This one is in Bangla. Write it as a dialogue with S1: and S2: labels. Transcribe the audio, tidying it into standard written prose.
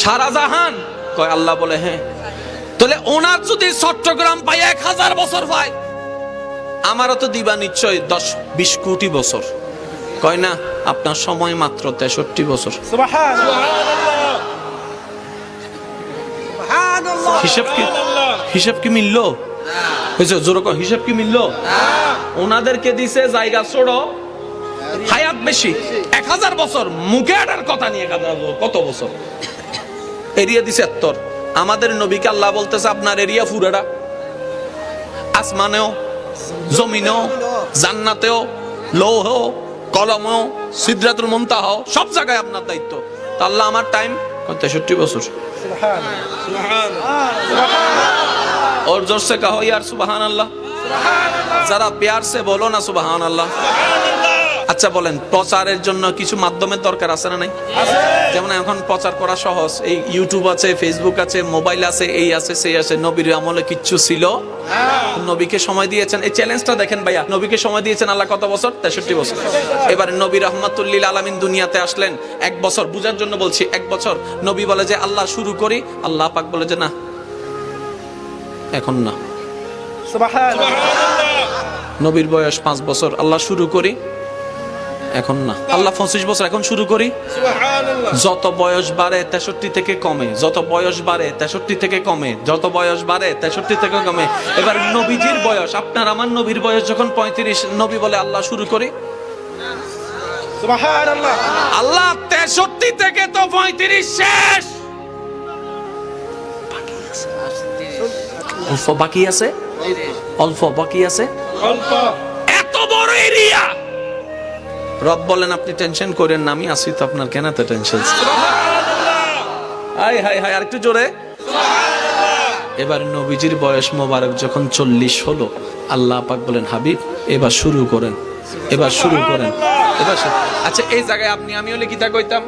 S1: শাহজাহান কয় আল্লাহ বলে হ্যাঁ। তাহলে ওনার যদি চট্টগ্রাম পায় 1000 বছর পায়, আমারও তো দিবা নিশ্চয় 10-20 কোটি বছর। কয় না, আপনার সময় মাত্র 63 বছর। হিসাব কি মিললো? হিসাব কি মিললো? ওনাদেরকে দিছে জায়গা ছোড়ো, হায়াত বেশি, 1000 বছর, মুখে আটার কথা নিয়ে কত বছর, এরিয়া দিছে 70। আমাদের নবীকে আল্লাহ বলতেছে আপনার এরিয়া পুরাটা, আসমানেও, জমিনেও, জান্নাতেও, লৌহেও, কলমেও, সিদরাতুল মুনতাহাও, সব জায়গায় আপনার দায়িত্ব। তা আল্লাহ আমার টাইম 63 বছর। और जोर से कहो यार सुबहान अल्लाह, जरा प्यार से बोलो ना सुबहान अल्लाह। আচ্ছা বলেন, প্রচারের জন্য কিছু মাধ্যমের দরকার আছে না নাই? যেমন এখন প্রচার করা সহজ, এই ইউটিউব আছে, ফেসবুক আছে, মোবাইল আছে, এই আছে সেই আছে। নবীর আমলে কিচ্ছু ছিল? নবীকে সময় দিয়েছেন, এই চ্যালেঞ্জটা দেখেন ভাইয়া, নবীকে সময় দিয়েছেন আল্লাহ কত বছর? 63 বছর। এবারে নবী রাহমাতুল লিল আলামিন দুনিয়াতে আসলেন 1 বছর, বুঝার জন্য বলছি 1 বছর। নবী বলে যে আল্লাহ শুরু করি, আল্লাহ পাক বলে যে না এখন না। নবীর বয়স 5 বছর, আল্লাহ শুরু করি, এখন না। আল্লাহ 25 বছর, এখন শুরু করি। যত বয়স বাড়ে 63 থেকে কমে, যত বয়স বাড়ে 63 থেকে কমে, যত বয়স বাড়ে 63 থেকে কমে। এবার নবীজির বয়স, আপনার আমার নবীর বয়স যখন 35, নবী বলে আল্লাহ শুরু করি। আল্লাহ 63 থেকে তো 35 শেষ, অল্প বাকি আছে, অল্প বাকি আছে, এত বড় এরিয়া। রব বলেন আপনি টেনশন করেন না, আমি আছি তো আপনার, কেন এত টেনশন? হাই হাই হাই, আরেকটু জোরে। এবার নবীজির বয়স মোবারক যখন 40 হলো, আল্লাহ পাক বলেন হাবিব এবার শুরু করেন, এবার শুরু করেন, এবার। আচ্ছা এই জায়গায় আপনি আমি হলে কি তা কইতাম?